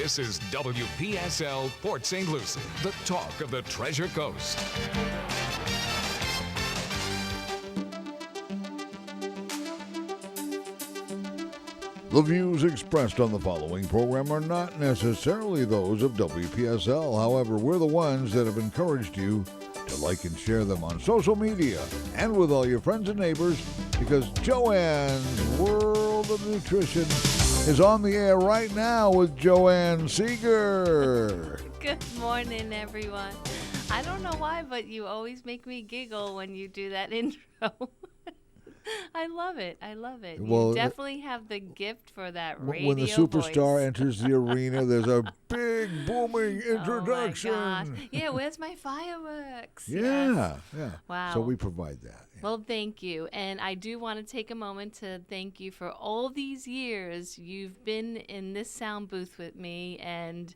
This is WPSL Port St. Lucie, the talk of the Treasure Coast. The views expressed on the following program are not necessarily those of WPSL. However, we're the ones that have encouraged you to like and share them on social media and with all your friends and neighbors, because Joann's World of Nutrition is on the air right now with Joann Seeger. Good morning, everyone. I don't know why, but you always make me giggle when you do that intro. I love it. Well, you definitely have the gift for that radio when the superstar voice. enters the arena, there's a big booming introduction. Oh my gosh. Yeah, where's my fireworks? Yeah. Wow. So we provide that. Yeah. Well, thank you. And I do want to take a moment to thank you for all these years you've been in this sound booth with me and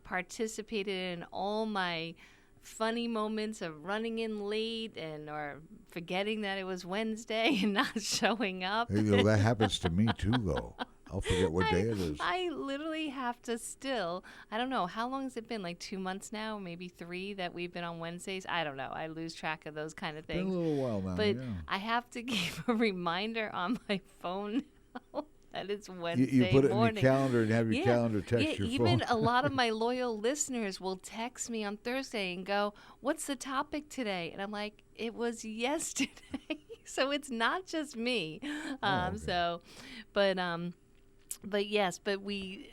participated in all my funny moments of running in late or forgetting that it was Wednesday and not showing up. You know, that happens to me too, though. I'll forget what day it is. I literally have to still, I don't know, how long has it been? Like 2 months now, maybe 3 that we've been on Wednesdays? I don't know. I lose track of those kind of things. Been a little while now, but yeah. I have to keep a reminder on my phone now that it's Wednesday You put it morning. in your calendar and have your calendar text your even phone. a lot of my loyal listeners will text me on Thursday and go, "What's the topic today?" And I'm like, "It was yesterday." So it's not just me. Okay.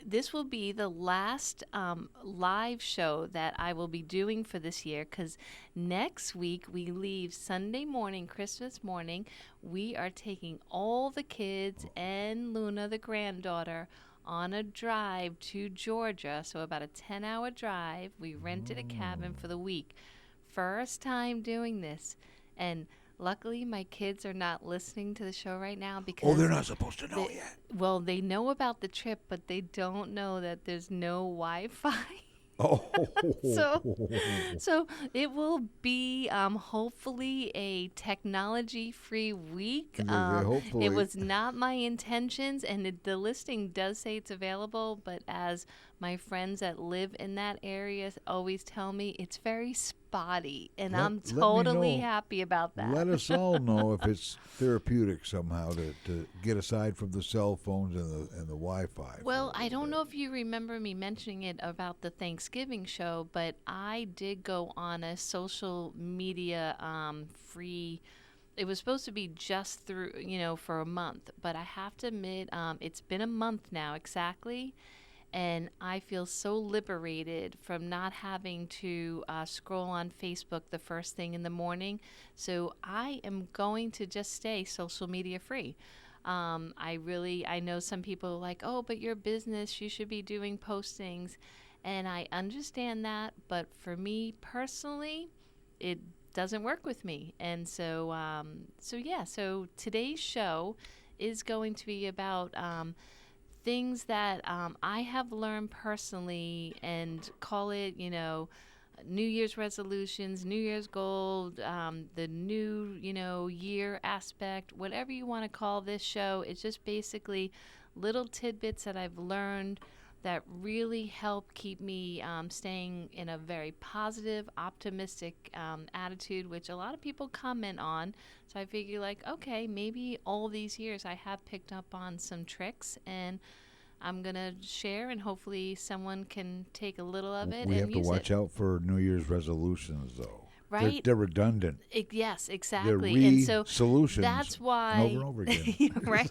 This will be the last live show that I will be doing for this year, because next week we leave Sunday morning, Christmas morning. We are taking all the kids and Luna, the granddaughter, on a drive to Georgia, so about a 10-hour drive. We rented a cabin for the week. First time doing this, and luckily, my kids are not listening to the show right now because... they're not supposed to know yet. Well, they know about the trip, but they don't know that there's no Wi-Fi. Oh. So it will be hopefully a technology-free week. Hopefully. It was not my intentions, and the listing does say it's available, but as my friends that live in that area always tell me, it's very spotty, and I'm totally happy about that. Let us all know if it's therapeutic somehow to get aside from the cell phones and the Wi-Fi. Well, I don't know if you remember me mentioning it about the Thanksgiving show, but I did go on a social media free. It was supposed to be just through, for a month, but I have to admit, it's been a month now exactly. And I feel so liberated from not having to scroll on Facebook the first thing in the morning. So I am going to just stay social media free. I know some people are like, oh, but your business, you should be doing postings. And I understand that. But for me personally, it doesn't work with me. And so today's show is going to be about things that I have learned personally, and call it, New Year's resolutions, New Year's goal, the new, year aspect, whatever you want to call this show. It's just basically little tidbits that I've learned that really help keep me staying in a very positive, optimistic attitude, which a lot of people comment on. So I figure okay, maybe all these years I have picked up on some tricks, and I'm going to share, and hopefully someone can take a little of it and use it. We have to watch out for New Year's resolutions, though. Right? They're redundant. Yes, exactly. They're and so solutions that's why over and over again. Right?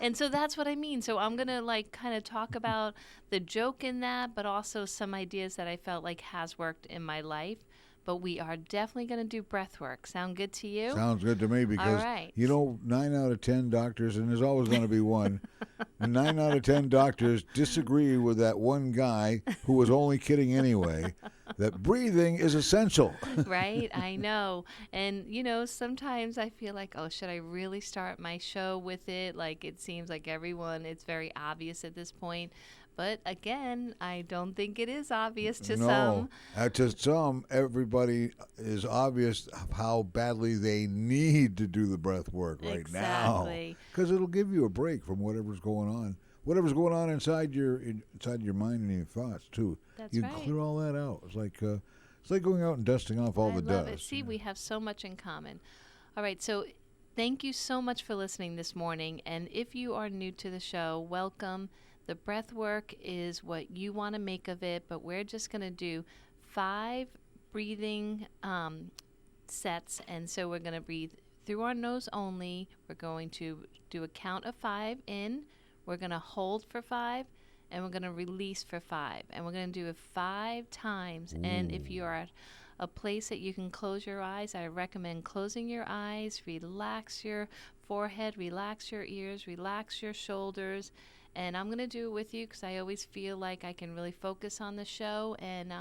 And so that's what I mean. So I'm going to kind of talk about the joke in that, but also some ideas that I felt like has worked in my life. But we are definitely going to do breath work. Sound good to you? Sounds good to me, because, 9 out of 10 doctors, and there's always going to be one, 9 out of 10 doctors disagree with that one guy who was only kidding anyway, that breathing is essential. Right? I know. And, sometimes I feel like, oh, should I really start my show with it? Like, it seems like it's very obvious at this point. But again, I don't think it is obvious to some. To some, everybody is obvious how badly they need to do the breath work right now. Exactly. Because it'll give you a break from whatever's going on. whatever's going on inside your mind and your thoughts too. That's You right. can clear all that out. It's like going out and dusting off all I the love dust. it. See, we have so much in common. All right, so thank you so much for listening this morning. And if you are new to the show, welcome. The breath work is what you want to make of it, but we're just going to do 5 breathing sets. And so we're going to breathe through our nose only. We're going to do a count of 5 in. We're going to hold for 5. And we're going to release for 5. And we're going to do it 5 times. Ooh. And if you are at a place that you can close your eyes, I recommend closing your eyes, relax your forehead, relax your ears, relax your shoulders. And I'm going to do it with you because I always feel like I can really focus on the show and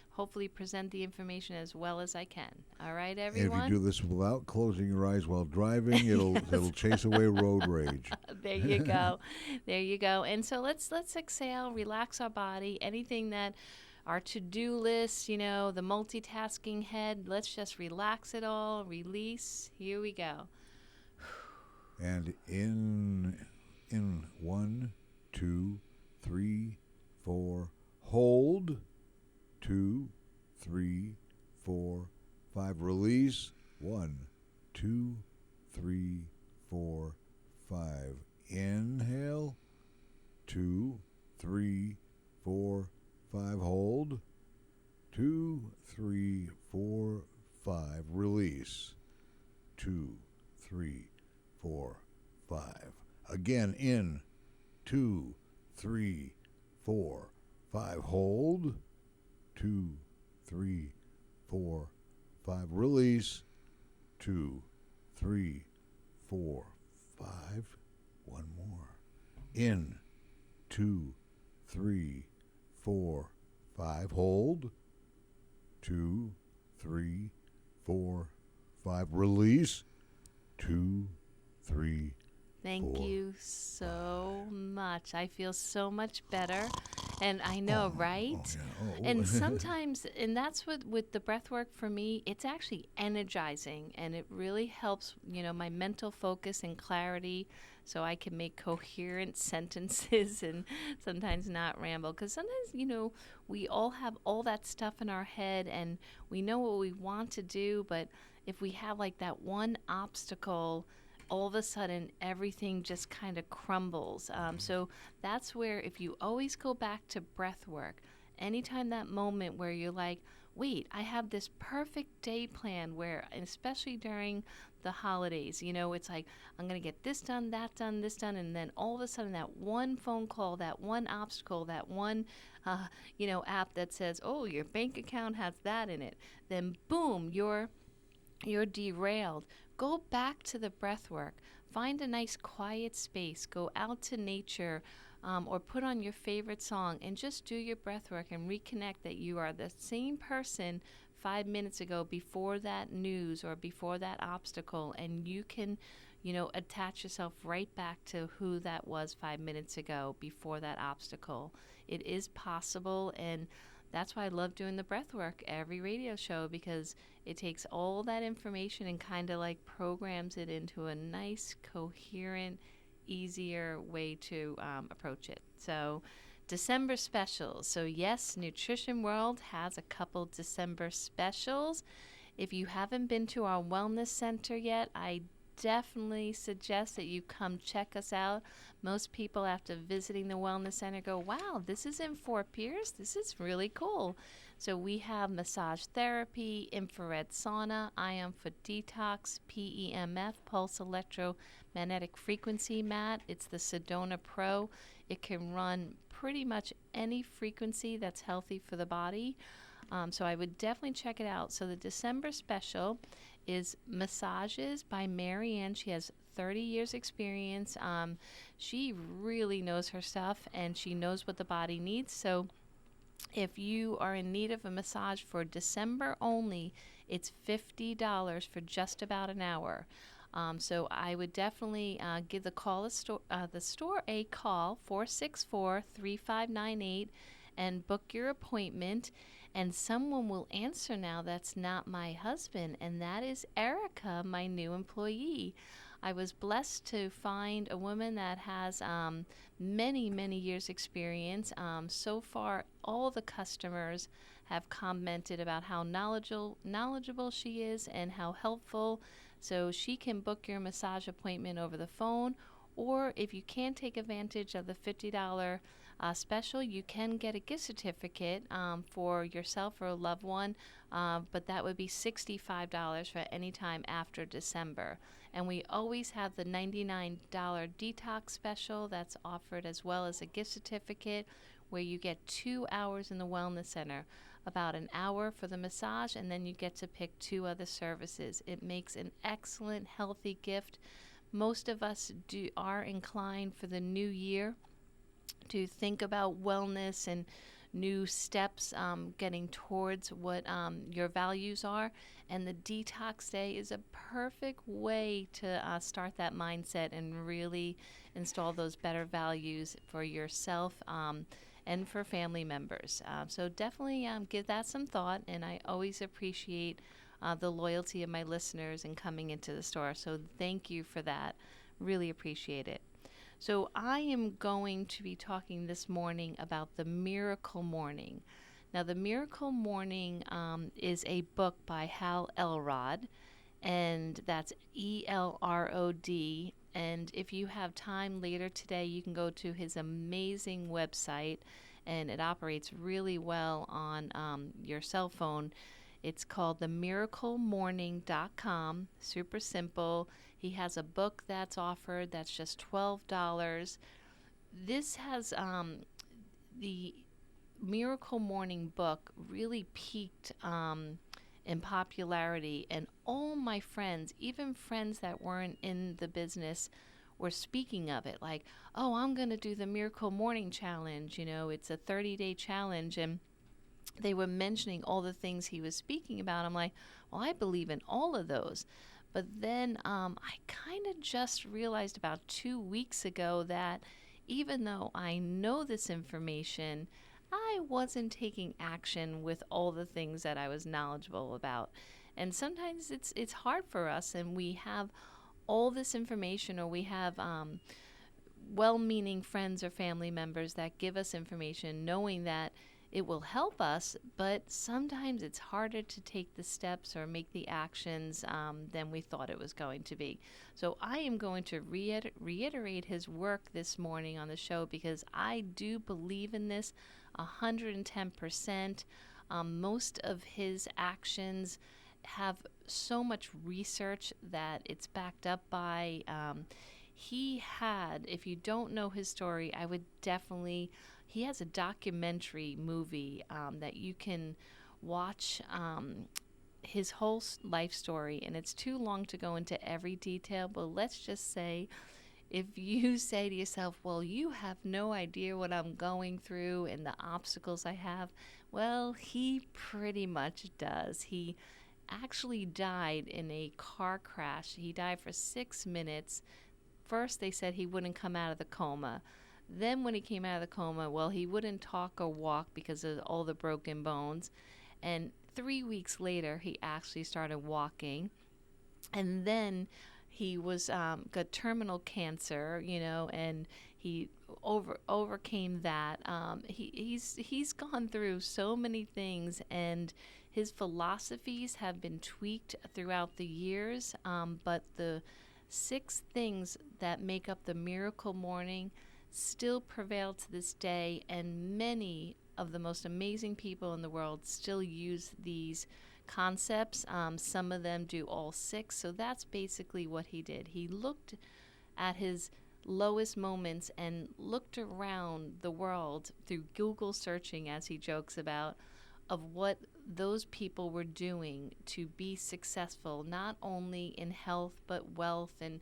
hopefully present the information as well as I can. All right, everyone? And if you do this without closing your eyes while driving, it'll chase away road rage. There you go. There you go. And so let's exhale, relax our body. Anything that our to-do list, the multitasking head, let's just relax it all, release. Here we go. And in 1, 2, 3, 4, hold. 2, 3, 4, 5. Release. 1, 2, 3, 4, 5. Inhale. 2, 3, 4, 5. Hold. 2, 3, 4, 5. Release. 2, 3, 4, 5. Again in. 2, 3, 4, 5. Hold. 2, 3, 4, 5. Release. 2, 3, 4, 5. One more. In. 2, 3, 4, 5. Hold. 2, 3, 4, 5. Release. 2, 3. Thank you so much. I feel so much better. And I know, right? And sometimes, and that's what with the breath work for me, it's actually energizing and it really helps, my mental focus and clarity so I can make coherent sentences and sometimes not ramble. Because sometimes, we all have all that stuff in our head and we know what we want to do, but if we have like that one obstacle, all of a sudden everything just kind of crumbles. So that's where if you always go back to breath work, anytime that moment where you're like, wait, I have this perfect day plan where, and especially during the holidays, it's like, I'm going to get this done, that done, this done, and then all of a sudden that one phone call, that one obstacle, that one, app that says, oh, your bank account has that in it, then boom, you're derailed. Go back to the breath work. Find a nice quiet space. Go out to nature or put on your favorite song and just do your breath work and reconnect that you are the same person 5 minutes ago before that news or before that obstacle, and you can, attach yourself right back to who that was 5 minutes ago before that obstacle. It is possible, and that's why I love doing the breath work every radio show, because it takes all that information and kind of like programs it into a nice, coherent, easier way to approach it. So December specials. So yes, Nutrition World has a couple December specials. If you haven't been to our wellness center yet, I definitely suggest that you come check us out. Most people after visiting the wellness center go, wow, this is in Fort Pierce. This is really cool. So we have massage therapy, infrared sauna, ion for detox, PEMF, pulse electromagnetic frequency mat. It's the Sedona Pro. It can run pretty much any frequency that's healthy for the body. So I would definitely check it out. So the December special is massages by Mary Ann. She has 30 years experience. She really knows her stuff and she knows what the body needs. So if you are in need of a massage for December only, it's $50 for just about an hour. So I would definitely give the store a call, 464-3598, and book your appointment. And someone will answer now that's not my husband, and that is Erica, my new employee. I was blessed to find a woman that has many, many years experience. So far, all the customers have commented about how knowledgeable she is and how helpful. So she can book your massage appointment over the phone, or if you can't take advantage of the $50 special, you can get a gift certificate for yourself or a loved one, but that would be $65 for any time after December. And we always have the $99 detox special that's offered, as well as a gift certificate where you get 2 hours in the Wellness Center, about an hour for the massage, and then you get to pick 2 other services. It makes an excellent, healthy gift. Most of us are inclined for the new year to think about wellness and new steps getting towards what your values are. And the detox day is a perfect way to start that mindset and really install those better values for yourself and for family members. So definitely give that some thought. And I always appreciate the loyalty of my listeners in coming into the store. So thank you for that. Really appreciate it. So I am going to be talking this morning about the Miracle Morning. Now, the Miracle Morning is a book by Hal Elrod, and that's Elrod. And if you have time later today, you can go to his amazing website, and it operates really well on your cell phone. It's called themiraclemorning.com. Super simple. He has a book that's offered that's just $12. This has the Miracle Morning book really peaked in popularity, and all my friends, even friends that weren't in the business, were speaking of it. Like, oh, I'm going to do the Miracle Morning Challenge. You know, it's a 30-day challenge, and they were mentioning all the things he was speaking about. I'm like, well, I believe in all of those. But then I kind of just realized about 2 weeks ago that even though I know this information, I wasn't taking action with all the things that I was knowledgeable about. And sometimes it's hard for us, and we have all this information, or we have well-meaning friends or family members that give us information knowing that it will help us, but sometimes it's harder to take the steps or make the actions than we thought it was going to be. So I am going to reiterate his work this morning on the show, because I do believe in this 110%. Most of his actions have so much research that it's backed up by. He had, if you don't know his story, I would definitely, he has a documentary movie that you can watch his whole life story, and it's too long to go into every detail, but let's just say, if you say to yourself, well, you have no idea what I'm going through and the obstacles I have, well, he pretty much does. He actually died in a car crash. He died for 6 minutes. First, they said he wouldn't come out of the coma. Then when he came out of the coma, well, he wouldn't talk or walk because of all the broken bones. And 3 weeks later, he actually started walking. And then he was got terminal cancer, you know, and he overcame that. He's gone through so many things, and his philosophies have been tweaked throughout the years. But the 6 things that make up the Miracle Morning still prevail to this day, and many of the most amazing people in the world still use these concepts. Some of them do all 6. So that's basically what he did. He looked at his lowest moments and looked around the world through Google searching, as he jokes about, of what those people were doing to be successful, not only in health, but wealth and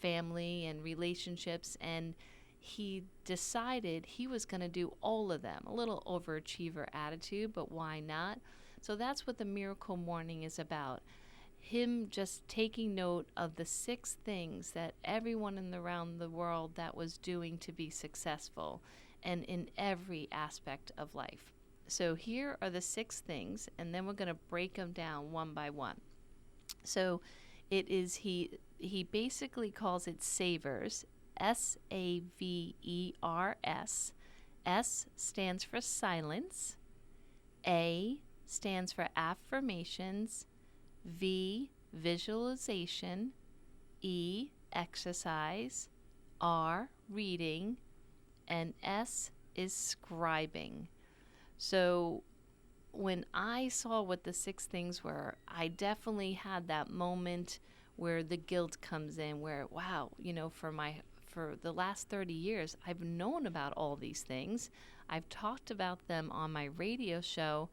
family and relationships. And he decided he was going to do all of them. A little overachiever attitude, but why not? So that's what the Miracle Morning is about. Him just taking note of the 6 things that everyone around the world that was doing to be successful, and in every aspect of life. So here are the 6 things, and then we're going to break them down one by one. So it is he basically calls it Savers, Savers. S stands for silence. A stands for affirmations. V, visualization. E, exercise. R, reading. And S is scribing. So when I saw what the 6 things were, I definitely had that moment where the guilt comes in, where, wow, for the last 30 years, I've known about all these things. I've talked about them on my radio show,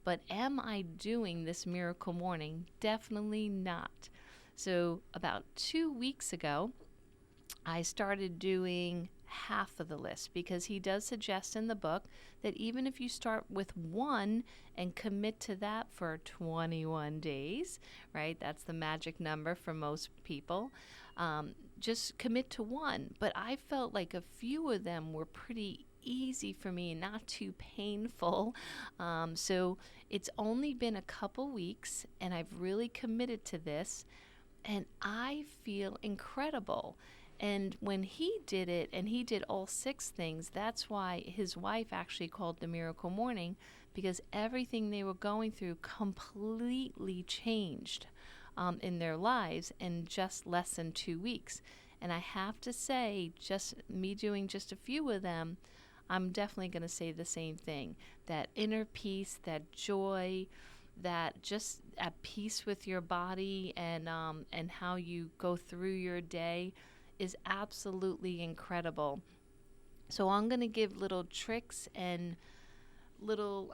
but am I doing this miracle morning? Definitely not. So about 2 weeks ago, I started doing half of the list, because he does suggest in the book that even if you start with 1 and commit to that for 21 days, right? That's the magic number for most people. Just commit to 1. But I felt like a few of them were pretty easy for me and not too painful. So it's only been a couple weeks, and I've really committed to this, and I feel incredible. And when he did it, and he did all 6 things, that's why his wife actually called the miracle morning, because everything they were going through completely changed in their lives in just less than 2 weeks. And I have to say, just me doing just a few of them, I'm definitely going to say the same thing. That inner peace, that joy, that just at peace with your body, and how you go through your day is absolutely incredible. So I'm going to give little tricks and little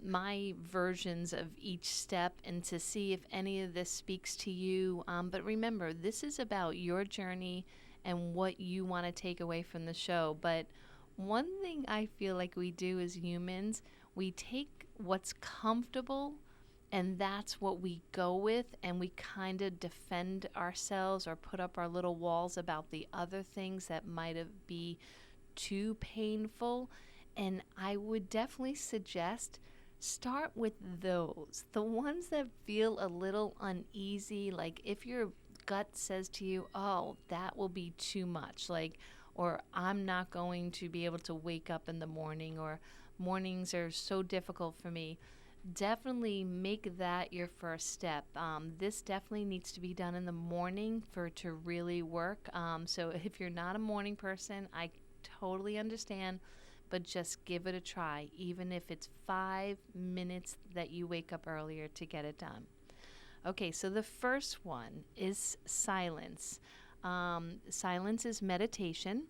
my versions of each step, and to see if any of this speaks to you. But remember, this is about your journey and what you want to take away from the show. But one thing I feel like we do as humans, we take what's comfortable, and that's what we go with, and we kind of defend ourselves or put up our little walls about the other things that might have be too painful. And I would definitely suggest start with those, the ones that feel a little uneasy. Like if your gut says to you, oh, that will be too much, like, or I'm not going to be able to wake up in the morning, or mornings are so difficult for me. Definitely make that your first step. This definitely needs to be done in the morning for it to really work. So if you're not a morning person, I totally understand, but just give it a try, even if it's 5 minutes that you wake up earlier to get it done. Okay, so the first one is silence. Silence is meditation,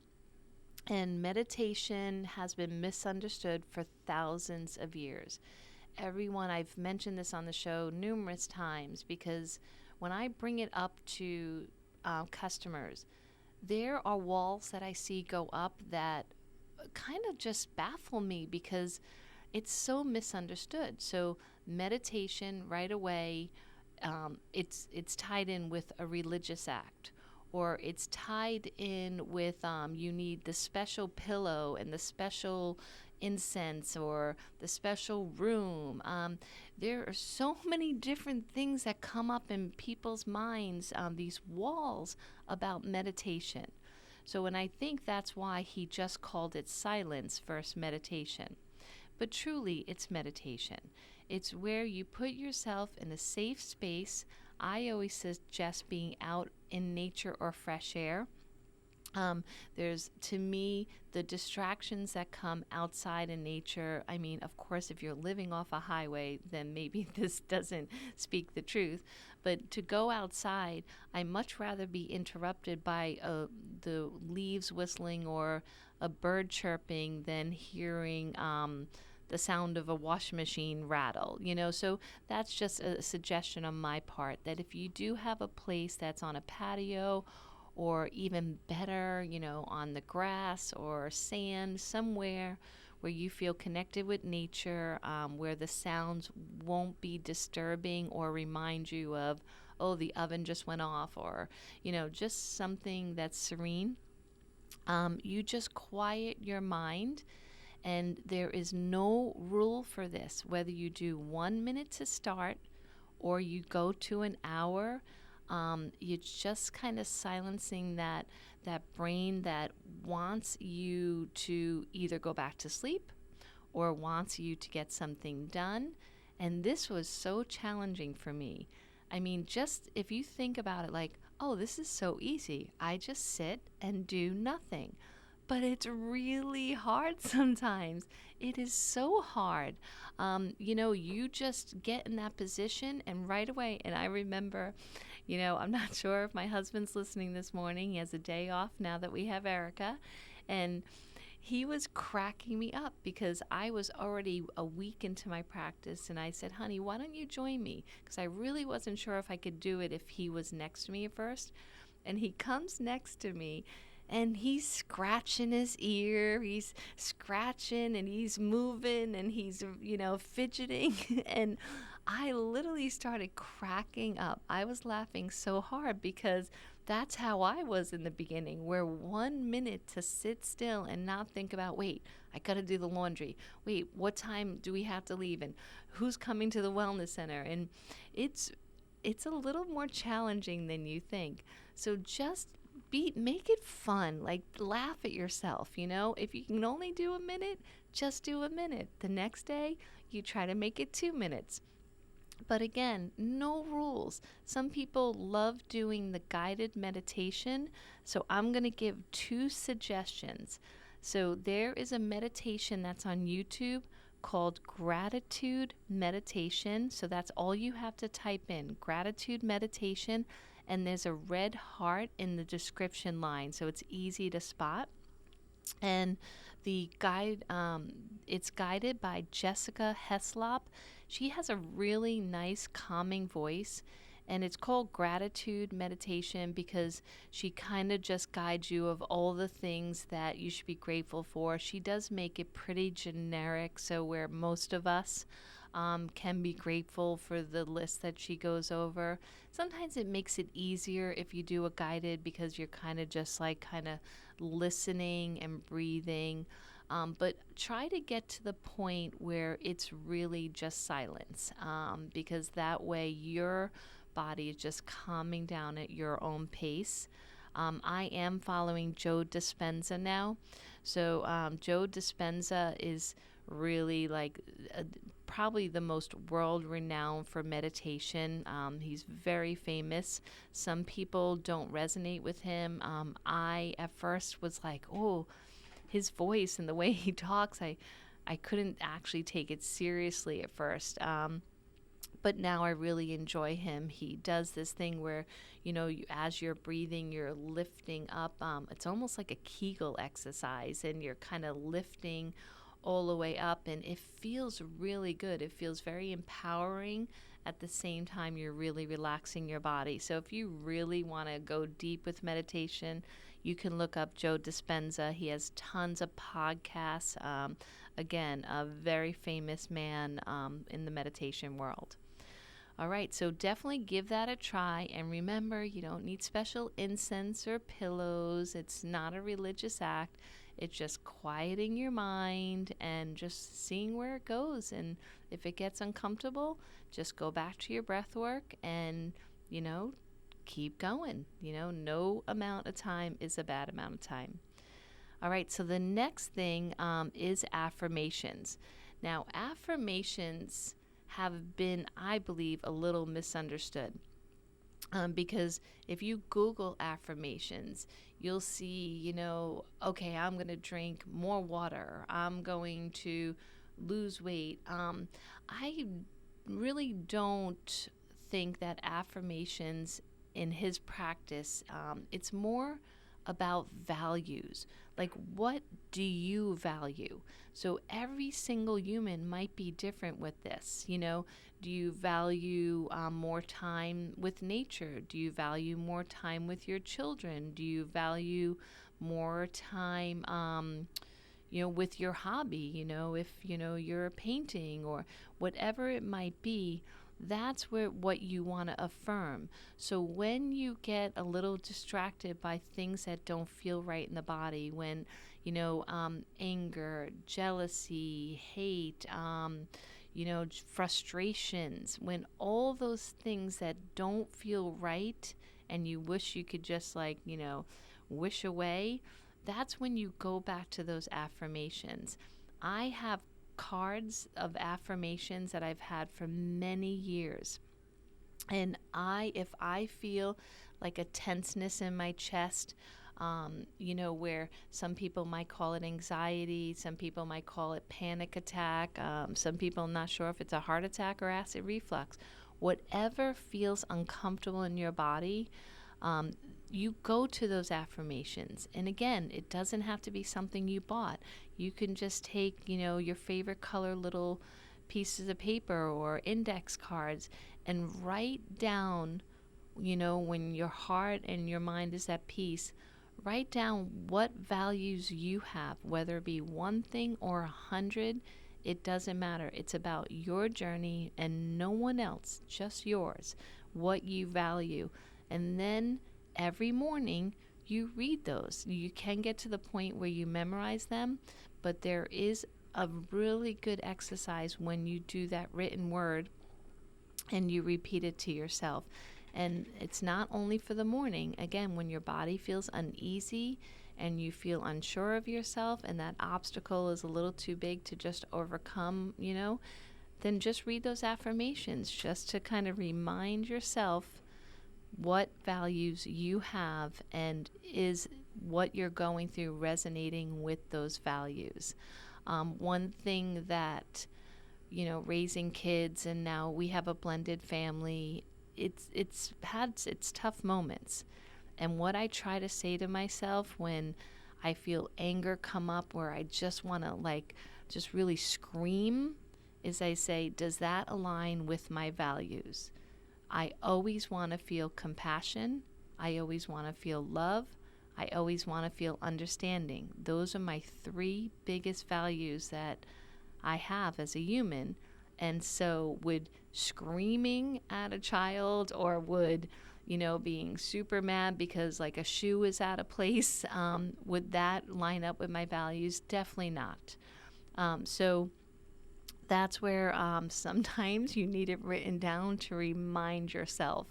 and meditation has been misunderstood for thousands of years. Everyone, I've mentioned this on the show numerous times, because when I bring it up to customers, there are walls that I see go up that kind of just baffle me, because it's so misunderstood. So meditation, right away, it's tied in with a religious act, or it's tied in with you need the special pillow and the special incense or the special room. There are so many different things that come up in people's minds, these walls about meditation. So, and I think that's why he just called it silence versus meditation. But truly, it's meditation. It's where you put yourself in a safe space. I always suggest being out in nature or fresh air. There's, to me, the distractions that come outside in nature. I mean, of course, if you're living off a highway, then maybe this doesn't speak the truth. But to go outside, I much rather be interrupted by the leaves whistling or a bird chirping than hearing the sound of a washing machine rattle, So that's just a suggestion on my part, that if you do have a place that's on a patio, or even better, on the grass or sand, somewhere where you feel connected with nature, where the sounds won't be disturbing or remind you of, oh, the oven just went off, or, just something that's serene. You just quiet your mind, and there is no rule for this, whether you do 1 minute to start or you go to an hour. You're just kind of silencing that brain that wants you to either go back to sleep or wants you to get something done. And this was so challenging for me. I mean, just if you think about it like, oh, this is so easy. I just sit and do nothing. But it's really hard sometimes. It is so hard. You just get in that position and right away, and I remember, I'm not sure if my husband's listening this morning. He has a day off now that we have Erica. And he was cracking me up because I was already a week into my practice, and I said, honey, why don't you join me? Because I really wasn't sure if I could do it if he was next to me at first. And he comes next to me, and he's scratching his ear, he's scratching, and he's moving, and he's, fidgeting. And I literally started cracking up. I was laughing so hard because that's how I was in the beginning, where 1 minute to sit still and not think about, wait, I got to do the laundry. Wait, what time do we have to leave? And who's coming to the wellness center? And it's a little more challenging than you think. So just make it fun. Like, laugh at yourself, If you can only do a minute, just do a minute. The next day, you try to make it 2 minutes. But again, no rules. Some people love doing the guided meditation, so I'm going to give 2 suggestions. So there is a meditation that's on YouTube called Gratitude Meditation. So that's all you have to type in, Gratitude Meditation, and there's a red heart in the description line, so it's easy to spot. And the guide, it's guided by Jessica Heslop. She has a really nice, calming voice, and it's called Gratitude Meditation because she kind of just guides you of all the things that you should be grateful for. She does make it pretty generic, so where most of us can be grateful for the list that she goes over. Sometimes it makes it easier if you do a guided because you're kind of just like kind of listening and breathing. But try to get to the point where it's really just silence, because that way your body is just calming down at your own pace. I am following Joe Dispenza now. So Joe Dispenza is really like probably the most world-renowned for meditation. He's very famous. Some people don't resonate with him. I at first was like, oh, his voice and the way he talks, I couldn't actually take it seriously at first. But now I really enjoy him. He does this thing where, as you're breathing, you're lifting up. It's almost like a Kegel exercise, and you're kind of lifting all the way up, and it feels really good. It feels very empowering. At the same time, you're really relaxing your body. So if you really want to go deep with meditation, you can look up Joe Dispenza. He has tons of podcasts. Again, a very famous man in the meditation world. All right, so definitely give that a try. And remember, you don't need special incense or pillows. It's not a religious act. It's just quieting your mind and just seeing where it goes. And if it gets uncomfortable, just go back to your breath work and, keep going. No amount of time is a bad amount of time. All right, so the next thing is affirmations. Now, affirmations have been, I believe, a little misunderstood. Because if you Google affirmations, you'll see, okay, I'm going to drink more water. I'm going to lose weight. I really don't think that affirmations in his practice, it's more about values. Like, what do you value? So every single human might be different with this. Do you value more time with nature? Do you value more time with your children? Do you value more time, with your hobby? If, you're painting or whatever it might be, that's what you want to affirm. So when you get a little distracted by things that don't feel right in the body, when, anger, jealousy, hate, frustrations, when all those things that don't feel right and you wish you could just wish away, that's when you go back to those affirmations. I have cards of affirmations that I've had for many years. And if I feel like a tenseness in my chest, where some people might call it anxiety, some people might call it panic attack, some people, I'm not sure if it's a heart attack or acid reflux. Whatever feels uncomfortable in your body, you go to those affirmations. And again, it doesn't have to be something you bought. You can just take, your favorite color little pieces of paper or index cards and write down, when your heart and your mind is at peace, write down what values you have, whether it be one thing or 100. It doesn't matter. It's about your journey and no one else, just yours, what you value. And then every morning you read those. You can get to the point where you memorize them, but there is a really good exercise when you do that written word and you repeat it to yourself. And it's not only for the morning. Again, when your body feels uneasy and you feel unsure of yourself and that obstacle is a little too big to just overcome, then just read those affirmations just to kind of remind yourself what values you have and is what you're going through resonating with those values. One thing that, raising kids, and now we have a blended family, it's had its tough moments. And what I try to say to myself when I feel anger come up where I just want to just really scream is I say, does that align with my values? I always want to feel compassion. I always want to feel love. I always want to feel understanding. Those are my 3 biggest values that I have as a human. And so would screaming at a child or would, being super mad because like a shoe is out of place, would that line up with my values? Definitely not. So that's where sometimes you need it written down to remind yourself,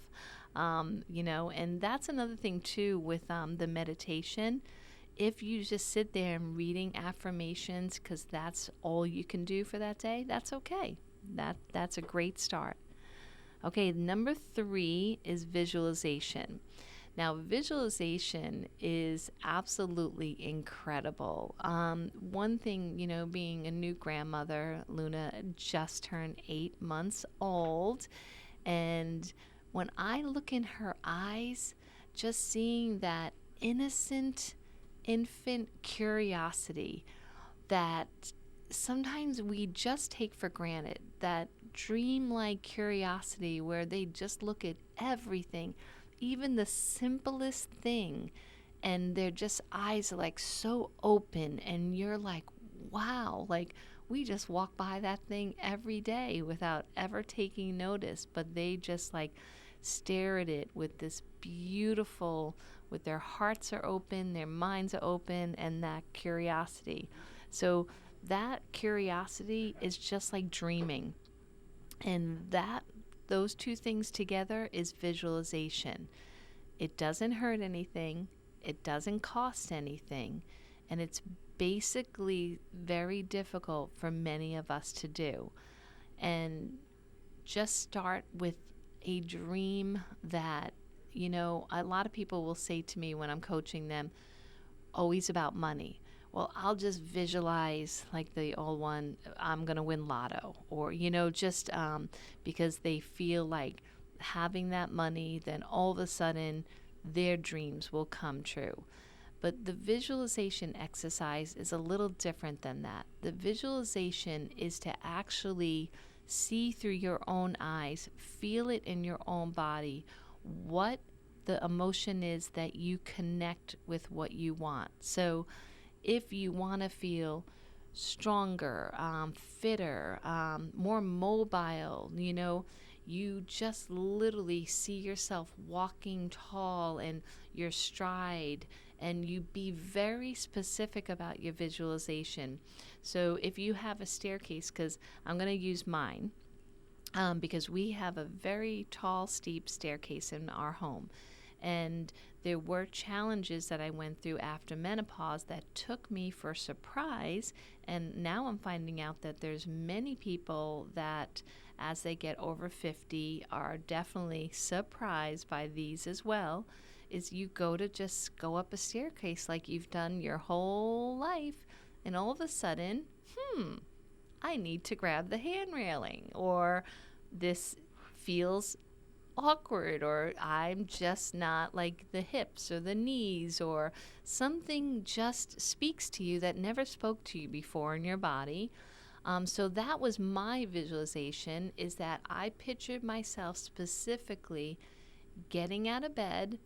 and that's another thing too with the meditation. If you just sit there and reading affirmations because that's all you can do for that day, that's okay. That's a great start. Okay, number 3 is visualization. Now, visualization is absolutely incredible. One thing, being a new grandmother, Luna just turned 8 months old. And when I look in her eyes, just seeing that innocent infant curiosity that sometimes we just take for granted, that dreamlike curiosity where they just look at everything, even the simplest thing, and their just eyes are so open, and you're like, wow, we just walk by that thing every day without ever taking notice, but they just stare at it with this beautiful, with their hearts are open, their minds are open, and that curiosity. So that curiosity is just like dreaming. And those 2 things together is visualization. It doesn't hurt anything. It doesn't cost anything. And it's basically very difficult for many of us to do. And just start with a dream that, a lot of people will say to me when I'm coaching them, always about money. Well, I'll just visualize the old one, I'm going to win lotto, or, just because they feel like having that money, then all of a sudden their dreams will come true. But the visualization exercise is a little different than that. The visualization is to actually see through your own eyes, feel it in your own body, what the emotion is that you connect with what you want. So if you want to feel stronger, fitter, more mobile, you just literally see yourself walking tall and your stride and you be very specific about your visualization. So if you have a staircase, because I'm going to use mine, because we have a very tall, steep staircase in our home. And there were challenges that I went through after menopause that took me for a surprise. And now I'm finding out that there's many people that, as they get over 50, are definitely surprised by these as well. Is you just go up a staircase like you've done your whole life, and all of a sudden, I need to grab the hand railing, or this feels awkward, or I'm just not like the hips or the knees, or something just speaks to you that never spoke to you before in your body. So that was my visualization, is that I pictured myself specifically getting out of bed,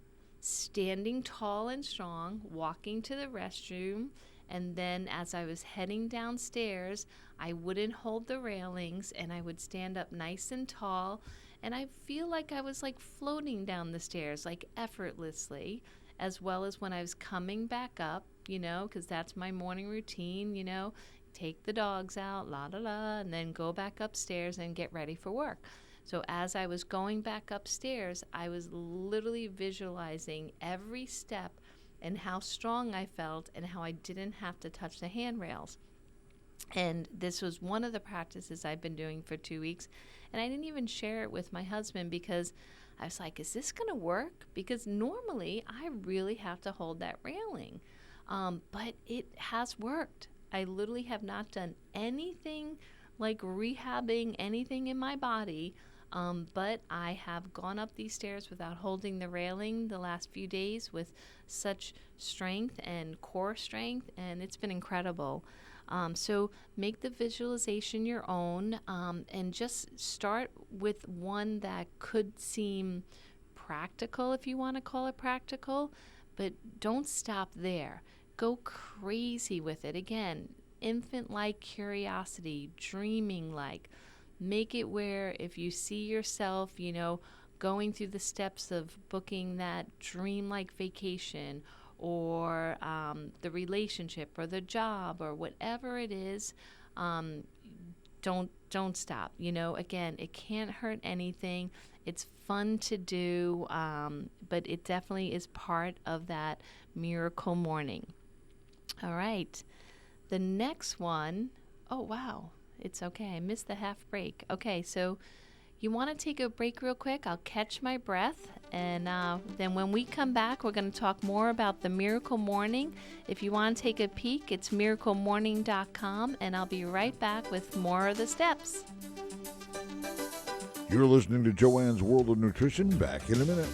standing tall and strong, walking to the restroom, and then as I was heading downstairs, I wouldn't hold the railings and I would stand up nice and tall, and I feel like I was like floating down the stairs, like effortlessly, as well as when I was coming back up, because that's my morning routine, take the dogs out, la la la, and then go back upstairs and get ready for work. So as I was going back upstairs, I was literally visualizing every step and how strong I felt and how I didn't have to touch the handrails. And this was one of the practices I've been doing for 2 weeks. And I didn't even share it with my husband because I was like, is this going to work? Because normally I really have to hold that railing. But it has worked. I literally have not done anything like rehabbing anything in my body. But I have gone up these stairs without holding the railing the last few days with such strength and core strength, and it's been incredible. So make the visualization your own, and just start with one that could seem practical, if you want to call it practical, but don't stop there. Go crazy with it. Again, infant-like curiosity, dreaming-like. Make it where if you see yourself, going through the steps of booking that dream-like vacation, or the relationship or the job or whatever it is, don't stop. Again, it can't hurt anything. It's fun to do, but it definitely is part of that miracle morning. All right. The next one, oh, wow. It's okay. I missed the half break. Okay, so you want to take a break real quick? I'll catch my breath. And then when we come back, we're going to talk more about the Miracle Morning. If you want to take a peek, it's miraclemorning.com. And I'll be right back with more of the steps. You're listening to Joanne's World of Nutrition. Back in a minute.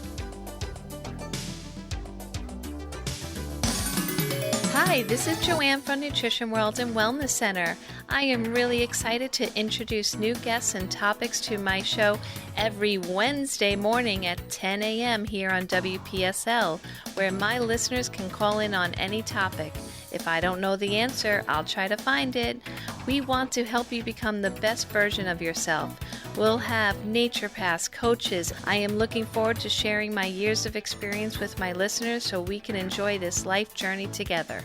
Hi, this is Joanne from Nutrition World and Wellness Center. I am really excited to introduce new guests and topics to my show every Wednesday morning at 10 a.m. here on WPSL, where my listeners can call in on any topic. If I don't know the answer, I'll try to find it. We want to help you become the best version of yourself. We'll have naturopaths, coaches. I am looking forward to sharing my years of experience with my listeners so we can enjoy this life journey together.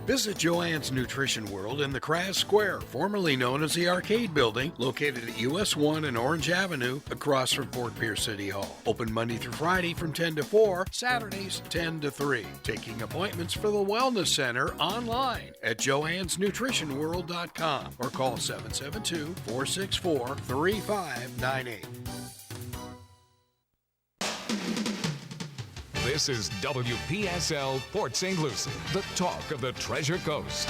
Visit Joann's Nutrition World in the Kras Square, formerly known as the Arcade Building, located at US 1 and Orange Avenue, across from Fort Pierce City Hall. Open Monday through Friday from 10 to 4, Saturdays 10 to 3. Taking appointments for the Wellness Center online at joannsnutritionworld.com or call 772-464-3598. This is WPSL Port St. Lucie, the talk of the Treasure Coast.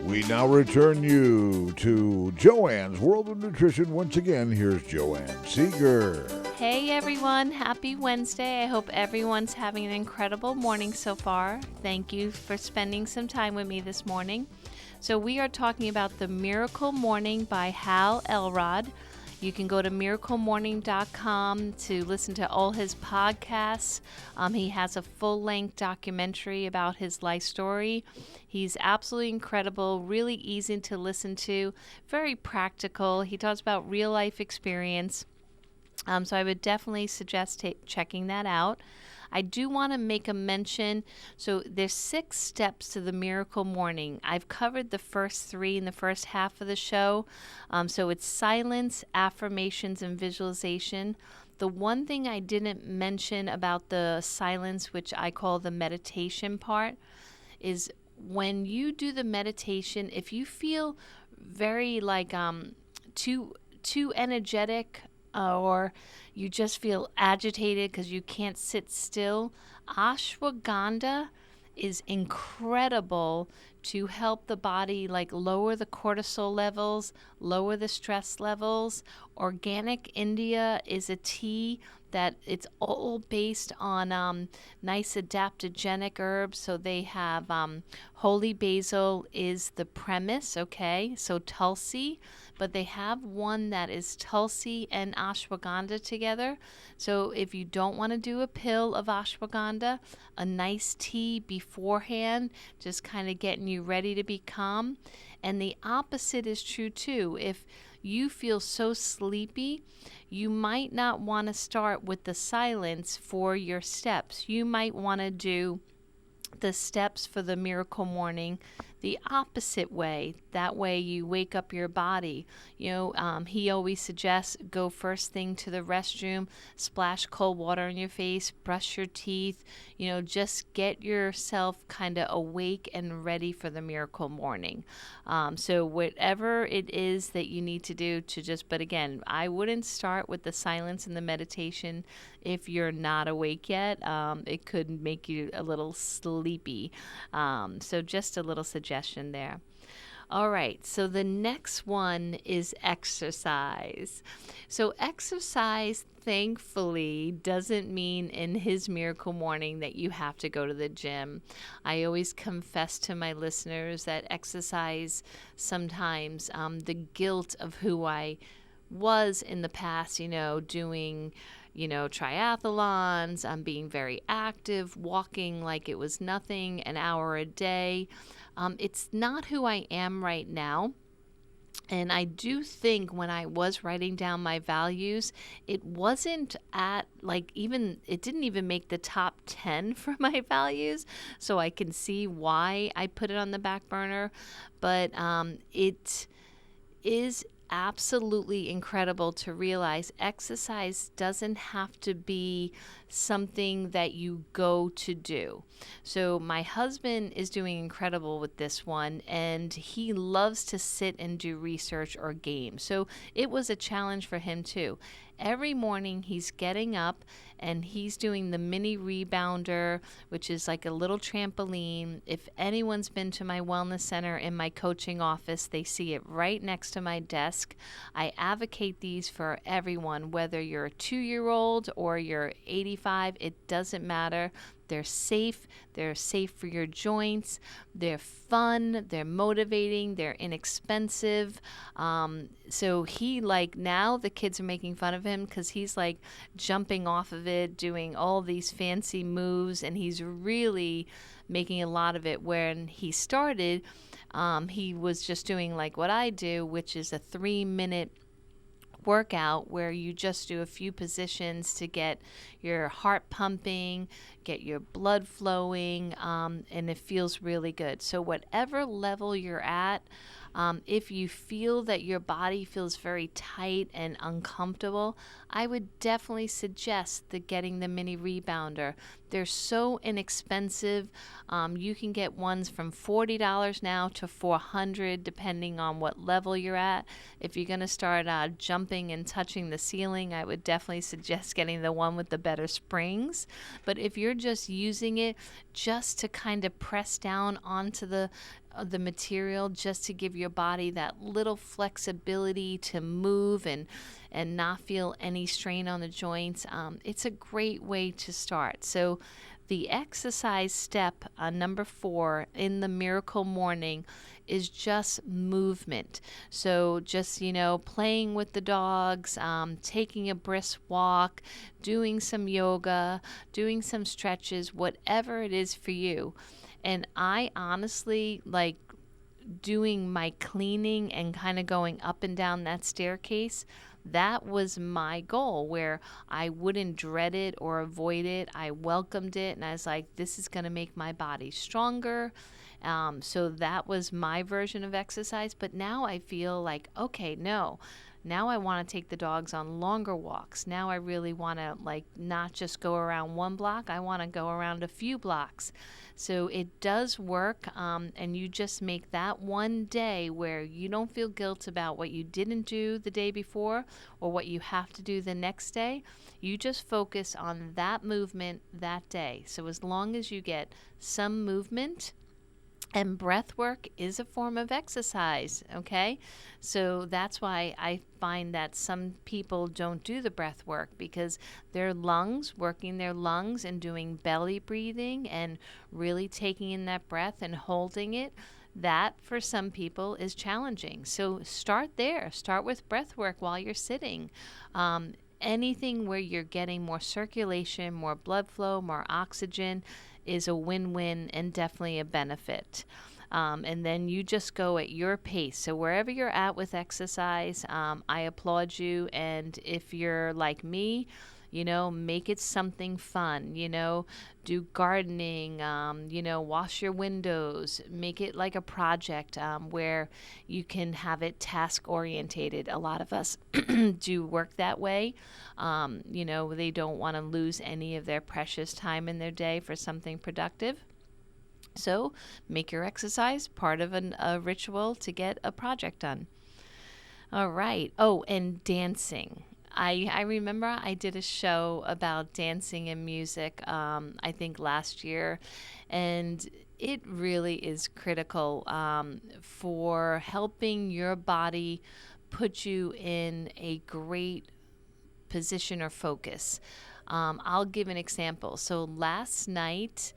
We now return you to Joanne's World of Nutrition. Once again, here's Joann Seeger. Hey everyone, happy Wednesday. I hope everyone's having an incredible morning so far. Thank you for spending some time with me this morning. So we are talking about The Miracle Morning by Hal Elrod. You can go to miraclemorning.com to listen to all his podcasts. He has a full-length documentary about his life story. He's absolutely incredible, really easy to listen to, very practical. He talks about real-life experience. So I would definitely suggest checking that out. I do want to make a mention. So there's 6 steps to the miracle morning. I've covered the first 3 in the first half of the show. So it's silence, affirmations, and visualization. The one thing I didn't mention about the silence, which I call the meditation part, is when you do the meditation, if you feel very like too energetic, or you just feel agitated because you can't sit still, ashwagandha is incredible to help the body like lower the cortisol levels, lower the stress levels. Organic India is a tea that it's all based on nice adaptogenic herbs. So they have holy basil is the premise, okay? So Tulsi, but they have one that is Tulsi and ashwagandha together. So if you don't want to do a pill of ashwagandha, a nice tea beforehand, just kind of getting you ready to be calm. And the opposite is true too. If you feel so sleepy, you might not want to start with the silence for your steps. You might want to do the steps for the miracle morning the opposite way. That way you wake up your body. He always suggests go first thing to the restroom, splash cold water on your face, brush your teeth, just get yourself kind of awake and ready for the miracle morning. So whatever it is that you need to do but again, I wouldn't start with the silence and the meditation if you're not awake yet. It could make you a little sleepy. So just a little suggestion there. All right, so the next one is exercise. So exercise, thankfully, doesn't mean in his miracle morning that you have to go to the gym. I always confess to my listeners that exercise sometimes, the guilt of who I was in the past, doing triathlons, being very active, walking like it was nothing, an hour a day. It's not who I am right now. And I do think when I was writing down my values, it wasn't it didn't even make the top 10 for my values. So I can see why I put it on the back burner. But it is absolutely incredible to realize exercise doesn't have to be something that you go to do. So my husband is doing incredible with this one, and he loves to sit and do research or games. So it was a challenge for him too. Every morning he's getting up and he's doing the mini rebounder, which is like a little trampoline. If anyone's been to my wellness center in my coaching office, they see it right next to my desk. I advocate these for everyone, whether you're a 2-year-old or you're 85, it doesn't matter. They're safe for your joints, they're fun, they're motivating, they're inexpensive. So now the kids are making fun of him because he's like jumping off of it, doing all these fancy moves, and he's really making a lot of it. When he started, he was just doing like what I do, which is a 3-minute workout where you just do a few positions to get your heart pumping, get your blood flowing, and it feels really good. So whatever level you're at, if you feel that your body feels very tight and uncomfortable, I would definitely suggest getting the mini rebounder. They're so inexpensive. You can get ones from $40 now to $400, depending on what level you're at. If you're going to start jumping and touching the ceiling, I would definitely suggest getting the one with the better springs. But if you're just using it just to kind of press down onto the material, just to give your body that little flexibility to move and not feel any strain on the joints, it's a great way to start. So the exercise step number 4 in the miracle morning is just movement. So just, playing with the dogs, taking a brisk walk, doing some yoga, doing some stretches, whatever it is for you. And I honestly like doing my cleaning and kind of going up and down that staircase. That was my goal, where I wouldn't dread it or avoid it. I welcomed it, and I was like, this is going to make my body stronger. So that was my version of exercise. But now I feel like, okay, no. Now I want to take the dogs on longer walks. Now I really want to, like, not just go around one block. I want to go around a few blocks. So it does work, and you just make that one day where you don't feel guilt about what you didn't do the day before or what you have to do the next day. You just focus on that movement that day. So as long as you get some movement, and breath work is a form of exercise, okay? So that's why I find that some people don't do the breath work, because their lungs, working their lungs and doing belly breathing and really taking in that breath and holding it, that for some people is challenging. So start there. Start with breath work while you're sitting. Anything where you're getting more circulation, more blood flow, more oxygen is a win-win and definitely a benefit. And then you just go at your pace. So wherever you're at with exercise, I applaud you. And if you're like me, make it something fun, do gardening, wash your windows, make it like a project where you can have it task orientated. A lot of us do work that way. They don't want to lose any of their precious time in their day for something productive. So make your exercise part of a ritual to get a project done. All right. Oh, and dancing. I remember I did a show about dancing and music, I think last year, and it really is critical for helping your body put you in a great position or focus. I'll give an example. So last night,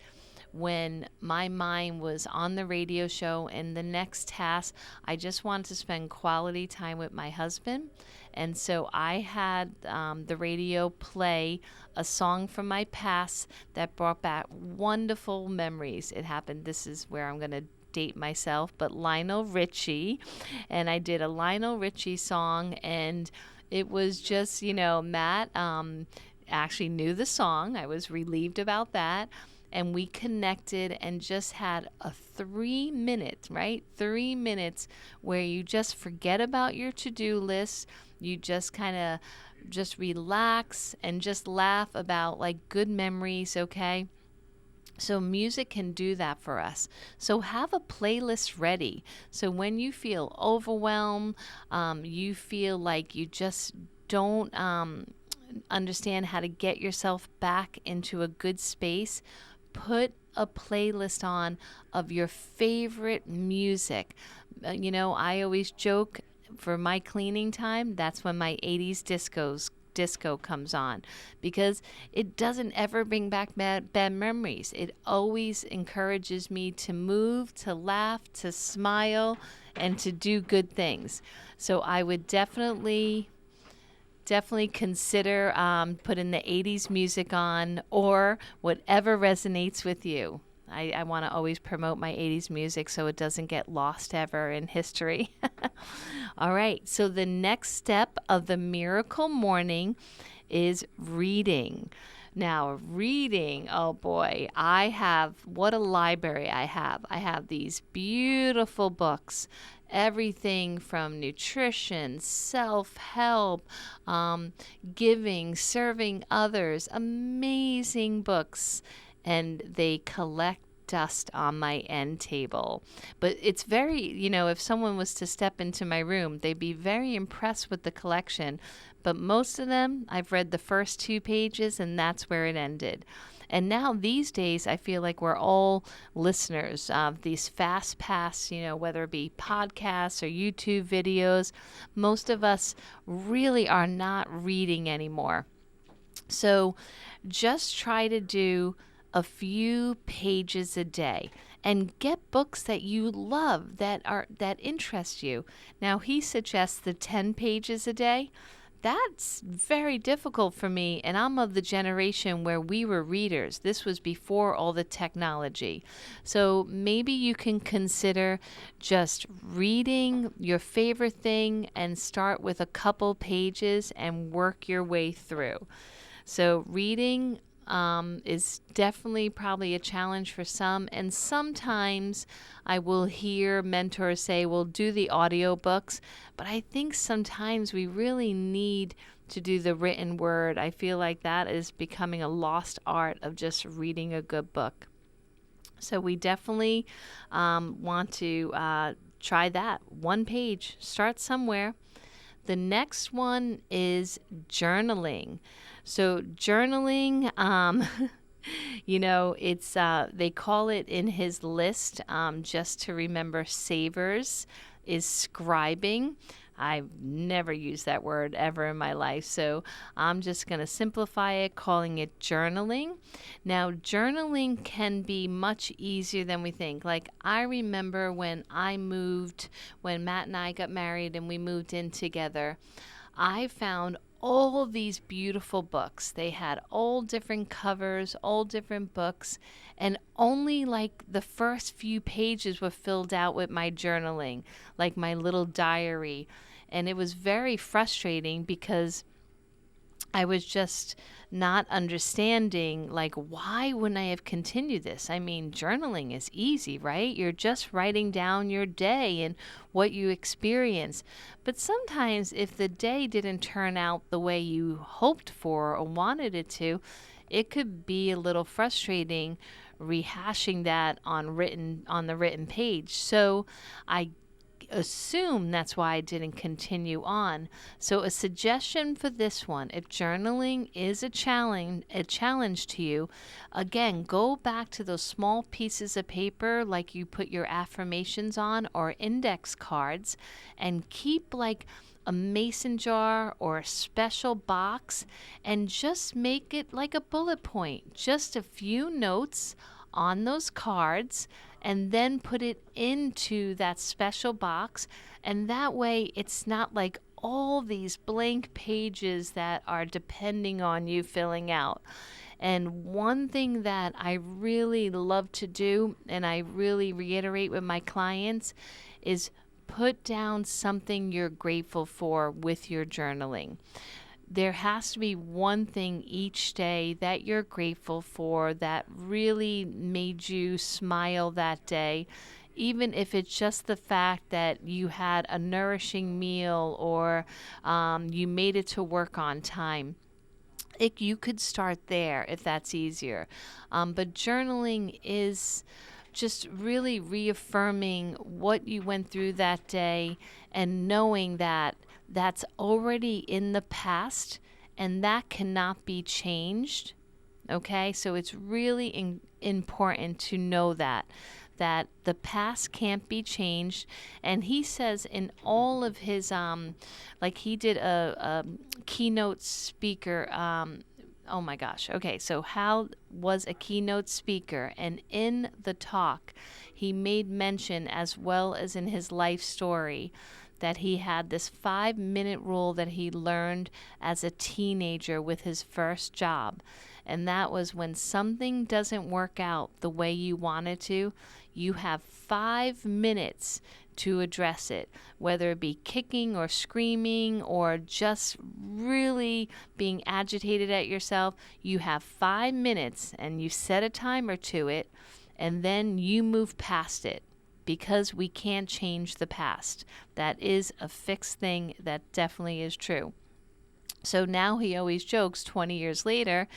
when my mind was on the radio show and the next task, I just wanted to spend quality time with my husband. And so I had the radio play a song from my past that brought back wonderful memories. It happened, this is where I'm going to date myself, but Lionel Richie. And I did a Lionel Richie song, and it was just, Matt actually knew the song. I was relieved about that. And we connected and just had a 3 minute, right? 3 minutes where you just forget about your to-do list. You just kind of just relax and just laugh about like good memories, okay? So music can do that for us. So have a playlist ready. So when you feel overwhelmed, you feel like you just don't understand how to get yourself back into a good space, put a playlist on of your favorite music. I always joke, for my cleaning time, that's when my 80s disco comes on, because it doesn't ever bring back bad memories. It always encourages me to move, to laugh, to smile, and to do good things. So I would definitely consider putting the 80s music on, or whatever resonates with you. I want to always promote my 80s music so it doesn't get lost ever in history. All right, so the next step of the miracle morning is reading. Now, reading, oh boy, what a library I have. I have these beautiful books, everything from nutrition, self-help, giving, serving others, amazing books, and they collect dust on my end table. But it's very, if someone was to step into my room, they'd be very impressed with the collection. But most of them, I've read the first 2 pages, and that's where it ended. And now these days, I feel like we're all listeners of these fast pass, whether it be podcasts or YouTube videos. Most of us really are not reading anymore. So just try to do a few pages a day and get books that you love, that interest you. Now, he suggests the 10 pages a day. that's very difficult for me, and I'm of the generation where we were readers. This was before all the technology. So maybe you can consider just reading your favorite thing and start with a couple pages and work your way through. So reading is definitely probably a challenge for some. And sometimes I will hear mentors say, well, do the audiobooks. But I think sometimes we really need to do the written word. I feel like that is becoming a lost art of just reading a good book. So we definitely want to try that. One page, start somewhere. The next one is journaling. So journaling, it's they call it in his list, just to remember savers, is scribing. I've never used that word ever in my life, so I'm just going to simplify it, calling it journaling. Now, journaling can be much easier than we think. Like, I remember when Matt and I got married and we moved in together, I found all of these beautiful books. They had all different covers, all different books, and only like the first few pages were filled out with my journaling, like my little diary. And it was very frustrating because I was just not understanding, like, why wouldn't I have continued this? I mean, journaling is easy, right? You're just writing down your day and what you experience. But sometimes if the day didn't turn out the way you hoped for or wanted it to, it could be a little frustrating rehashing that on the written page. So I assume that's why I didn't continue on. So a suggestion for this one, if journaling is a challenge to you, again, go back to those small pieces of paper like you put your affirmations on or index cards, and keep like a mason jar or a special box and just make it like a bullet point, just a few notes on those cards, and then put it into that special box. And that way it's not like all these blank pages that are depending on you filling out. And one thing that I really love to do, and I really reiterate with my clients, is put down something you're grateful for with your journaling. There has to be one thing each day that you're grateful for that really made you smile that day, even if it's just the fact that you had a nourishing meal or you made it to work on time. You could start there if that's easier. But journaling is just really reaffirming what you went through that day and knowing that that's already in the past and that cannot be changed. Okay, so it's really important to know that the past can't be changed. And he says in all of his like he did a keynote speaker, oh my gosh. Okay, so Hal was a keynote speaker, and in the talk, he made mention, as well as in his life story, that he had this 5-minute rule that he learned as a teenager with his first job. And that was, when something doesn't work out the way you want it to, you have 5 minutes to address it, whether it be kicking or screaming or just really being agitated at yourself. You have 5 minutes, and you set a timer to it, and then you move past it, because we can't change the past. That is a fixed thing. That definitely is true. So now he always jokes 20 years later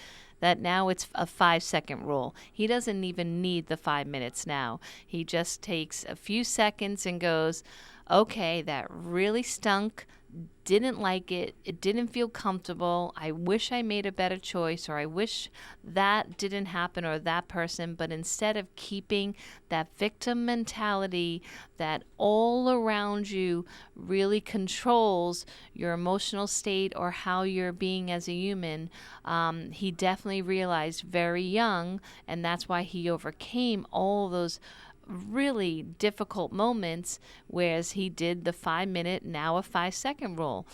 that now it's a 5-second rule. He doesn't even need the 5 minutes now. He just takes a few seconds and goes, okay, that really stunk. Didn't like it. It didn't feel comfortable. I wish I made a better choice, or I wish that didn't happen, or that person. But instead of keeping that victim mentality that all around you really controls your emotional state or how you're being as a human, he definitely realized very young, and that's why he overcame all those really difficult moments, whereas he did the 5-minute, now a 5-second rule.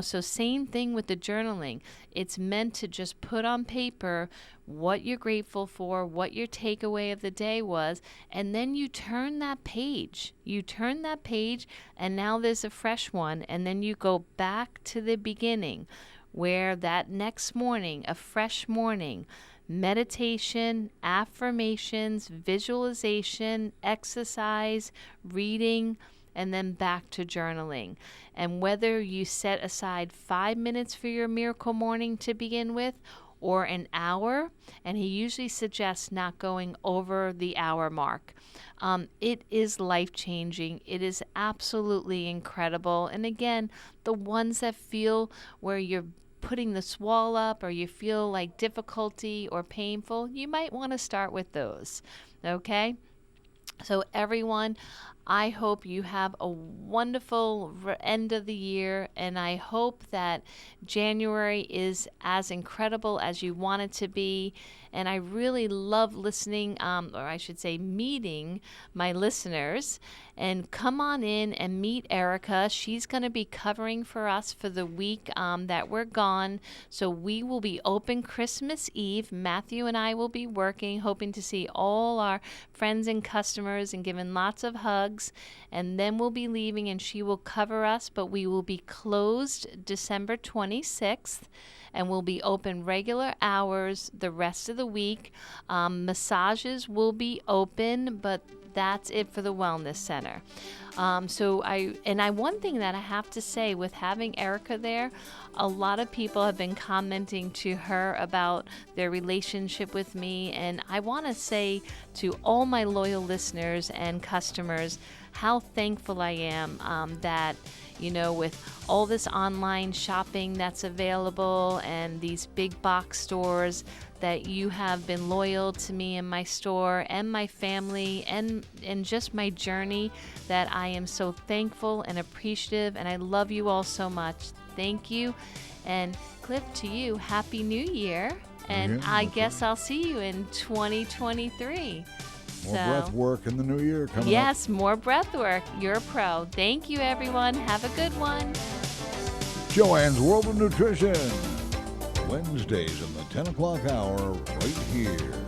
So same thing with the journaling. It's meant to just put on paper what you're grateful for, what your takeaway of the day was, and then you turn that page. And now there's a fresh one, and then you go back to the beginning, where that next morning, a fresh morning, meditation, affirmations, visualization, exercise, reading, and then back to journaling. And whether you set aside 5 minutes for your miracle morning to begin with, or an hour, and he usually suggests not going over the hour mark. It is life-changing. It is absolutely incredible. And again, the ones that feel where you're putting the swall up, or you feel like difficulty or painful, you might want to start with those. Okay? So everyone, I hope you have a wonderful end of the year, and I hope that January is as incredible as you want it to be. And I really love listening, or I should say meeting my listeners. And come on in and meet Erica. She's going to be covering for us for the week that we're gone. So we will be open Christmas Eve. Matthew and I will be working, hoping to see all our friends and customers and giving lots of hugs. And then we'll be leaving, and she will cover us. But we will be closed December 26th. And we'll be open regular hours the rest of the week. Massages will be open, but that's it for the Wellness Center. One thing that I have to say, with having Erica there, a lot of people have been commenting to her about their relationship with me. And I want to say to all my loyal listeners and customers how thankful I am that, with all this online shopping that's available and these big box stores, that you have been loyal to me and my store and my family and just my journey, that I am so thankful and appreciative, and I love you all so much. Thank you. And Cliff, to you, Happy New Year. And I guess I'll see you in 2023. More breath work in the new year coming up. Yes, more breath work. You're a pro. Thank you, everyone. Have a good one. Joann's World of Nutrition. Wednesdays in the 10 o'clock hour right here.